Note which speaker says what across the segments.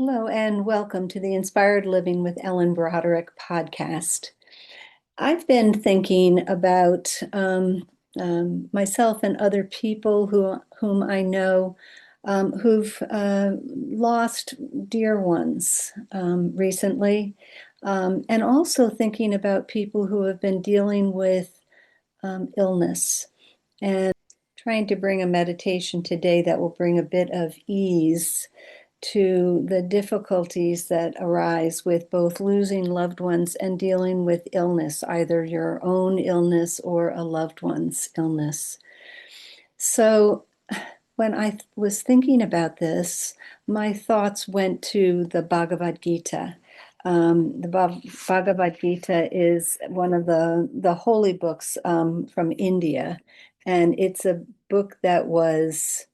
Speaker 1: Hello, and welcome to the Inspired Living with Ellen Broderick podcast. I've been thinking about myself and other people whom I know who've lost dear ones recently, and also thinking about people who have been dealing with illness and trying to bring a meditation today that will bring a bit of ease to the difficulties that arise with both losing loved ones and dealing with illness, either your own illness or a loved one's illness. So, when I was thinking about this, my thoughts went to the Bhagavad Gita. The Bhagavad Gita is one of the holy books from India, and it's a book that was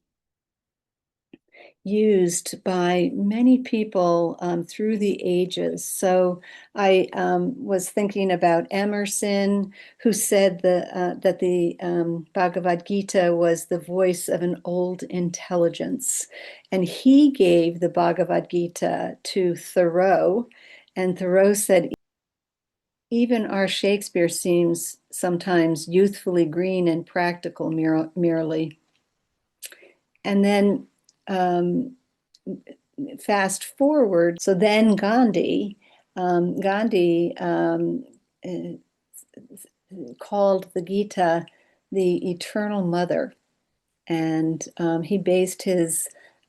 Speaker 1: used by many people through the ages. So I was thinking about Emerson, who said that the Bhagavad Gita was the voice of an old intelligence. And he gave the Bhagavad Gita to Thoreau, and Thoreau said, even our Shakespeare seems sometimes youthfully green and practical merely. And then um, fast forward, so then Gandhi called the Gita the Eternal Mother, and he based his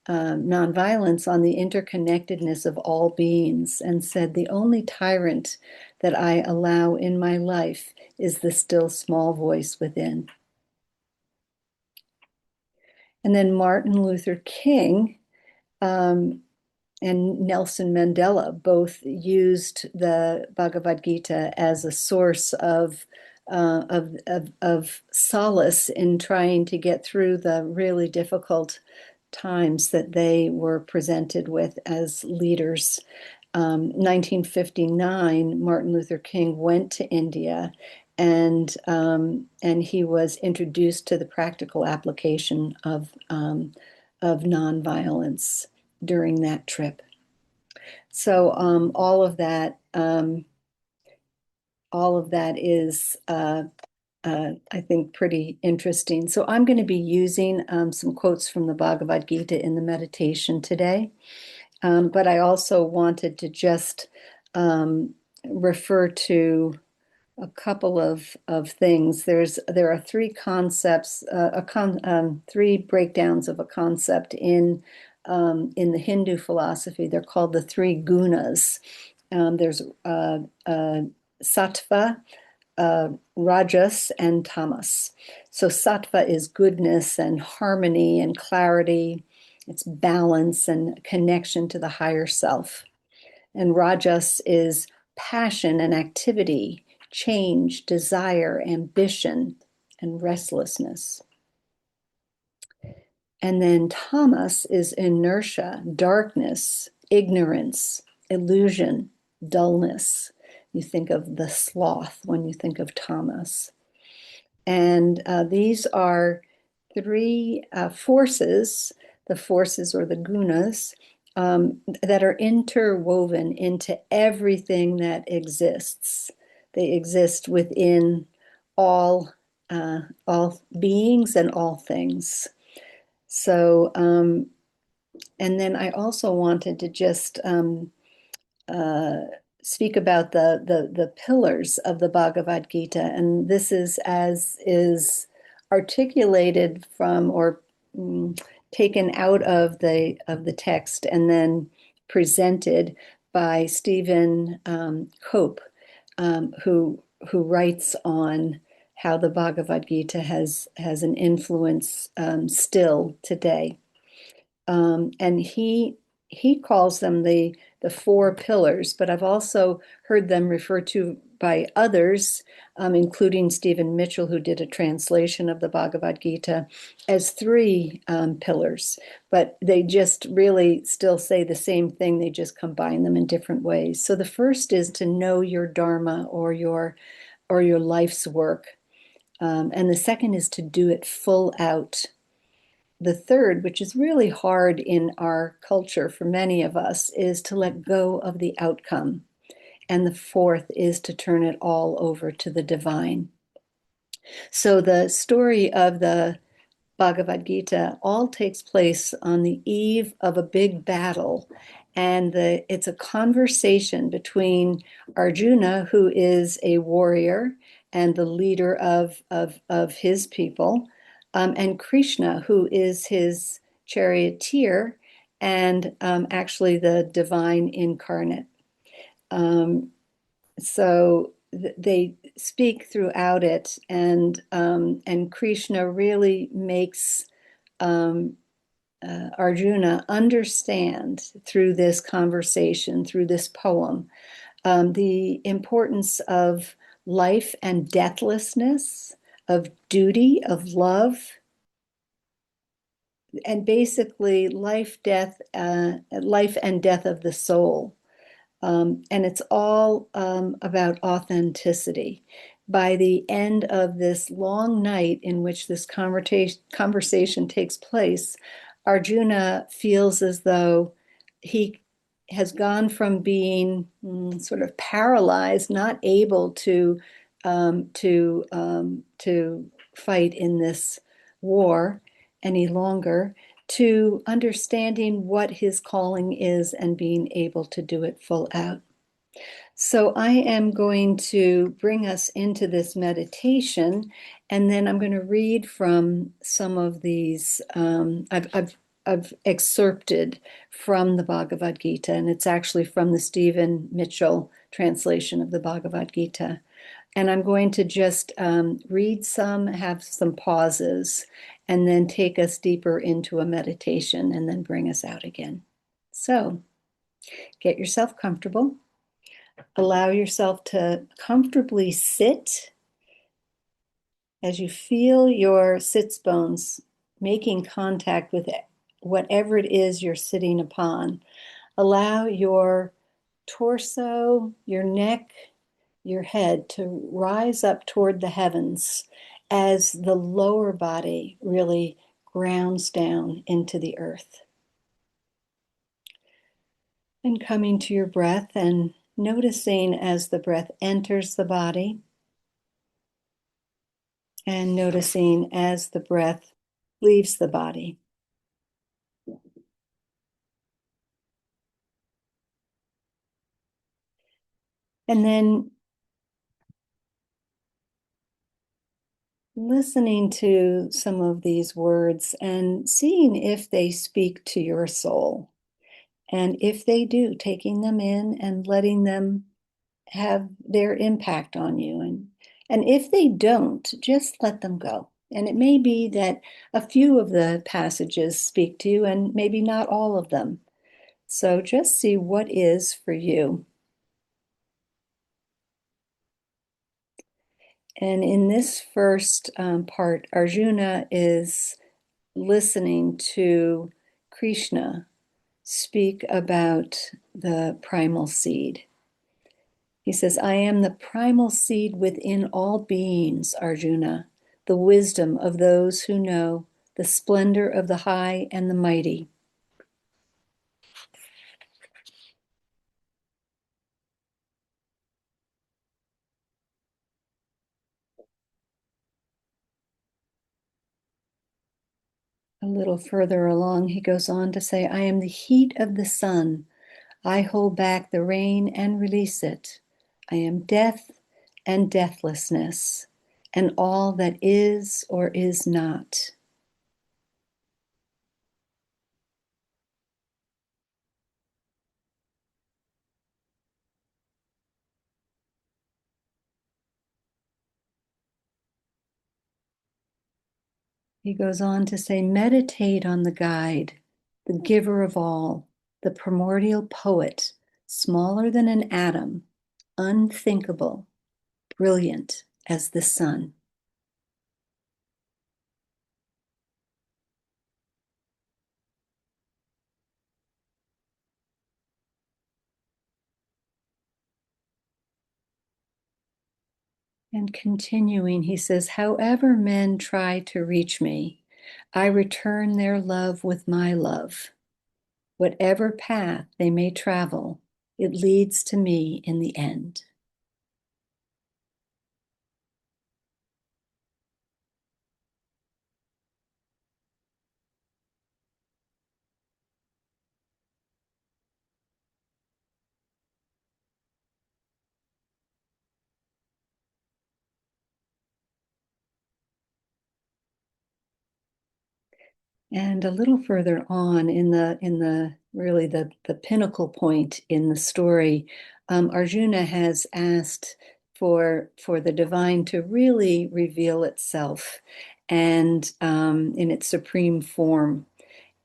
Speaker 1: nonviolence on the interconnectedness of all beings, and said, the only tyrant that I allow in my life is the still small voice within. And then Martin Luther King um, and Nelson Mandela both used the Bhagavad Gita as a source of solace in trying to get through the really difficult times that they were presented with as leaders. 1959, Martin Luther King went to India, and he was introduced to the practical application of nonviolence during that trip. So all of that is, I think, pretty interesting. So I'm going to be using some quotes from the Bhagavad Gita in the meditation today, but I also wanted to just refer to a couple of things. There are three concepts, three breakdowns of a concept in the Hindu philosophy. They're called the three gunas. There's sattva, rajas, and tamas. So sattva is goodness and harmony and clarity. It's balance and connection to the higher self. And rajas is passion and activity, change, desire, ambition, and restlessness. And then tamas is inertia, darkness, ignorance, illusion, dullness. You think of the sloth when you think of tamas. And these are three forces, the forces or the gunas, that are interwoven into everything that exists. They exist within all beings and all things. So, and then I also wanted to just uh, speak about the pillars of the Bhagavad Gita, and this is as is articulated from or taken out of the text and then presented by Stephen Cope, who writes on how the Bhagavad Gita has an influence still today. And he calls them the four pillars, but I've also heard them referred to by others, including Stephen Mitchell, who did a translation of the Bhagavad Gita, as three pillars. But they just really still say the same thing. They just combine them in different ways. So the first is to know your dharma or your life's work, and the second is to do it full out. the third, which is really hard in our culture for many of us, is to let go of the outcome. And the fourth is to turn it all over to the divine. So the story of the Bhagavad Gita all takes place on the eve of a big battle. And it's a conversation between Arjuna, who is a warrior and the leader of his people, and Krishna, who is his charioteer and actually the divine incarnate. Um, so they speak throughout it, and Krishna really makes um, Arjuna understand through this conversation, through this poem, the importance of life and deathlessness, of duty, of love, and basically life and death of the soul. And it's all about authenticity. By the end of this long night in which this conversation takes place, Arjuna feels as though he has gone from being sort of paralyzed, not able to fight in this war any longer, to understanding what his calling is and being able to do it full out. So I am going to bring us into this meditation, and then I'm going to read from some of these. I've excerpted from the Bhagavad Gita, and it's actually from the Stephen Mitchell translation of the Bhagavad Gita. And I'm going to just read some, have some pauses, and then take us deeper into a meditation and then bring us out again. So get yourself comfortable. Allow yourself to comfortably sit as you feel your sits bones making contact with whatever it is you're sitting upon. Allow your torso, your neck, your head to rise up toward the heavens as the lower body really grounds down into the earth. And coming to your breath and noticing as the breath enters the body, and noticing as the breath leaves the body. And then listening to some of these words and seeing if they speak to your soul. And if they do, taking them in and letting them have their impact on you. And if they don't, just let them go. And it may be that a few of the passages speak to you and maybe not all of them. So just see what is for you. And in this first part, Arjuna is listening to Krishna speak about the primal seed. He says, I am the primal seed within all beings, Arjuna, the wisdom of those who know the splendor of the high and the mighty. A little further along, he goes on to say, I am the heat of the sun. I hold back the rain and release it. I am death and deathlessness, and all that is or is not. He goes on to say, meditate on the guide, the giver of all, the primordial poet, smaller than an atom, unthinkable, brilliant as the sun. And continuing, he says, however men try to reach me, I return their love with my love. Whatever path they may travel, it leads to me in the end. And a little further on in the really the pinnacle point in the story, Arjuna has asked for the divine to really reveal itself and in its supreme form.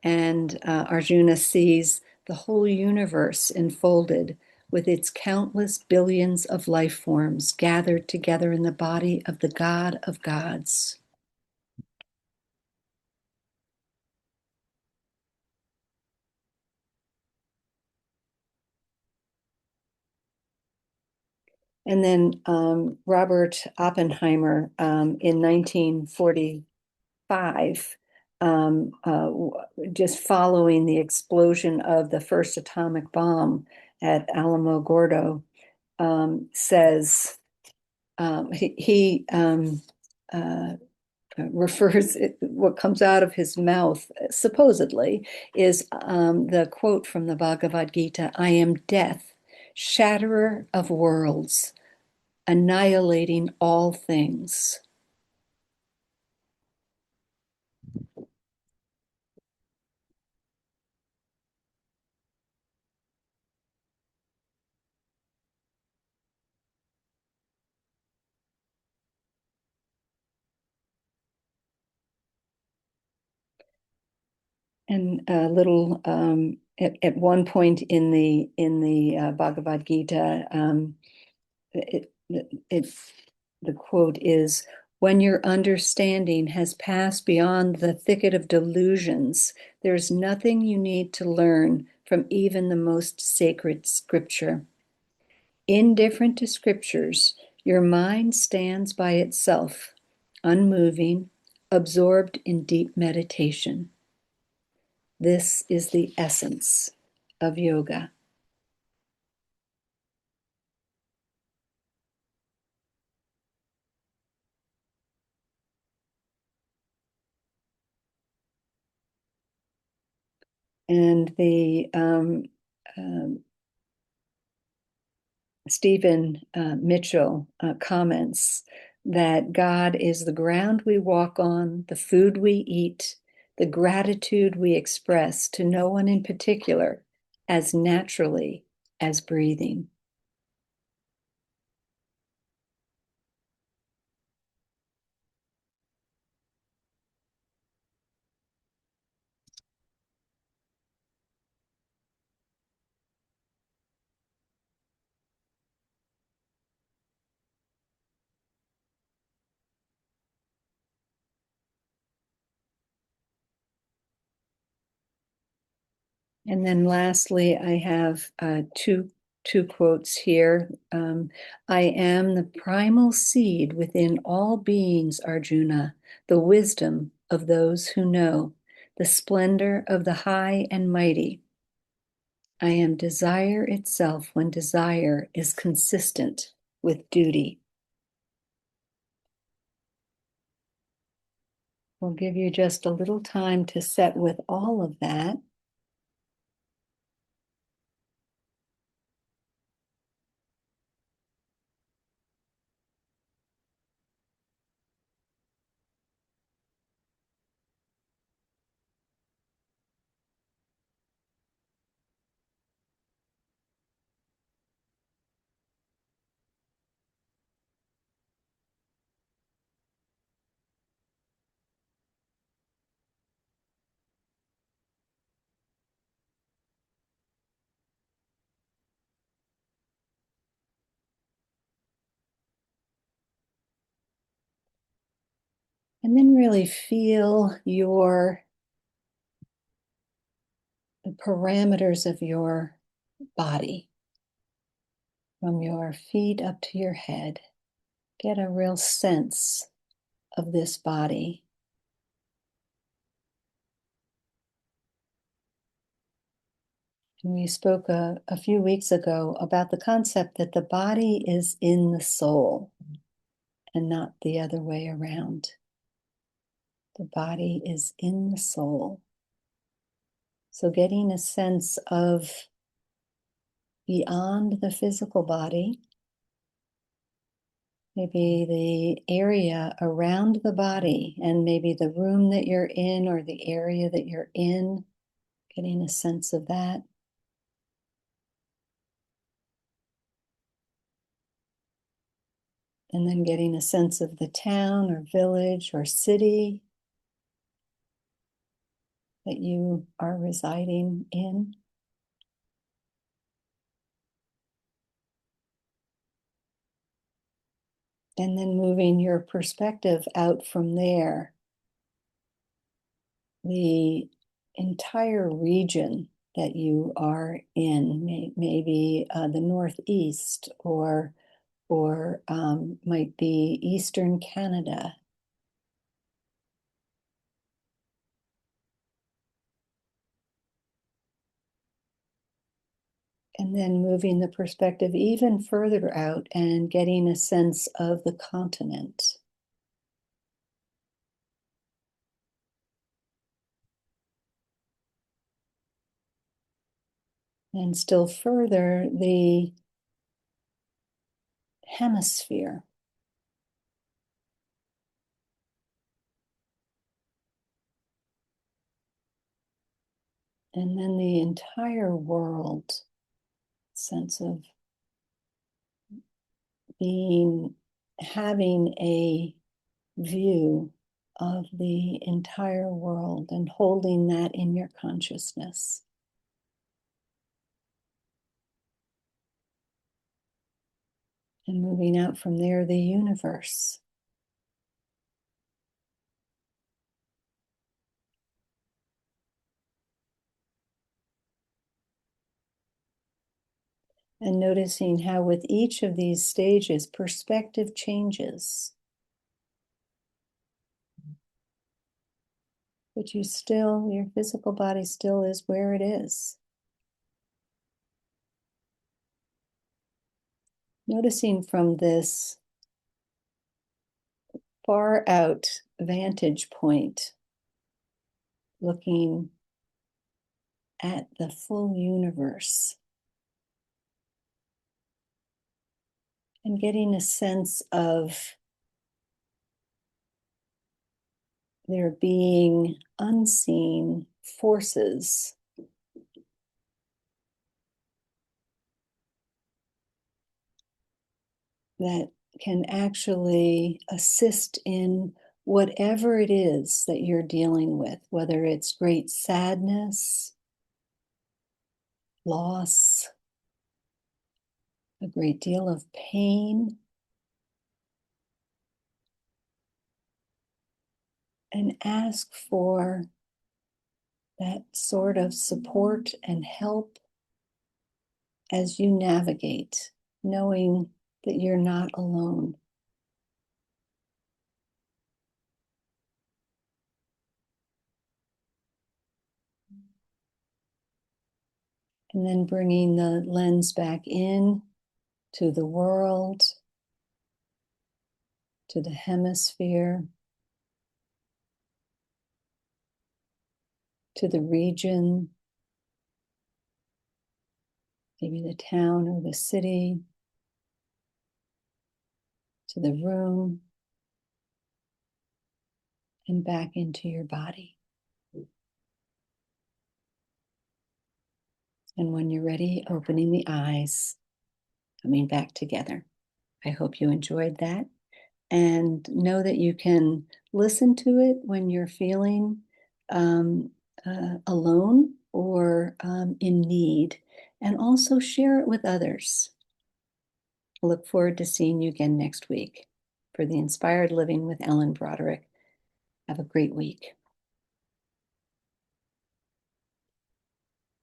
Speaker 1: And Arjuna sees the whole universe enfolded with its countless billions of life forms gathered together in the body of the God of gods. And then Robert Oppenheimer in 1945, just following the explosion of the first atomic bomb at Alamo Gordo, says he refers what comes out of his mouth, supposedly, is the quote from the Bhagavad Gita: "I am death, shatterer of worlds, annihilating all things." And a little at one point in the Bhagavad Gita, it the quote is, "When your understanding has passed beyond the thicket of delusions, there's nothing you need to learn from even the most sacred scripture. Indifferent to scriptures, your mind stands by itself, unmoving, absorbed in deep meditation. This is the essence of yoga." And the Stephen Mitchell comments that God is the ground we walk on, the food we eat, the gratitude we express to no one in particular, as naturally as breathing. And then lastly, I have two quotes here. "I am the primal seed within all beings, Arjuna, the wisdom of those who know, the splendor of the high and mighty. I am desire itself when desire is consistent with duty." We'll give you just a little time to set with all of that. And then really feel the parameters of your body, from your feet up to your head. Get a real sense of this body. We spoke a few weeks ago about the concept that the body is in the soul and not the other way around. The body is in the soul. So getting a sense of beyond the physical body, maybe the area around the body and maybe the room that you're in or the area that you're in, getting a sense of that. And then getting a sense of the town or village or city that you are residing in. And then moving your perspective out from there, the entire region that you are in, maybe the Northeast or might be Eastern Canada. And then moving the perspective even further out and getting a sense of the continent. And still further, the hemisphere. And then the entire world, sense of having a view of the entire world and holding that in your consciousness. And moving out from there, the universe. And noticing how with each of these stages, perspective changes. But your physical body still is where it is. Noticing from this far out vantage point, looking at the full universe and getting a sense of there being unseen forces that can actually assist in whatever it is that you're dealing with, whether it's great sadness, loss, a great deal of pain, and ask for that sort of support and help as you navigate, knowing that you're not alone. And then bringing the lens back in to the world, to the hemisphere, to the region, maybe the town or the city, to the room, and back into your body. And when you're ready, opening the eyes, coming back together. I hope you enjoyed that. And know that you can listen to it when you're feeling alone or in need, and also share it with others. I look forward to seeing you again next week for the Inspired Living with Ellen Broderick. Have a great week.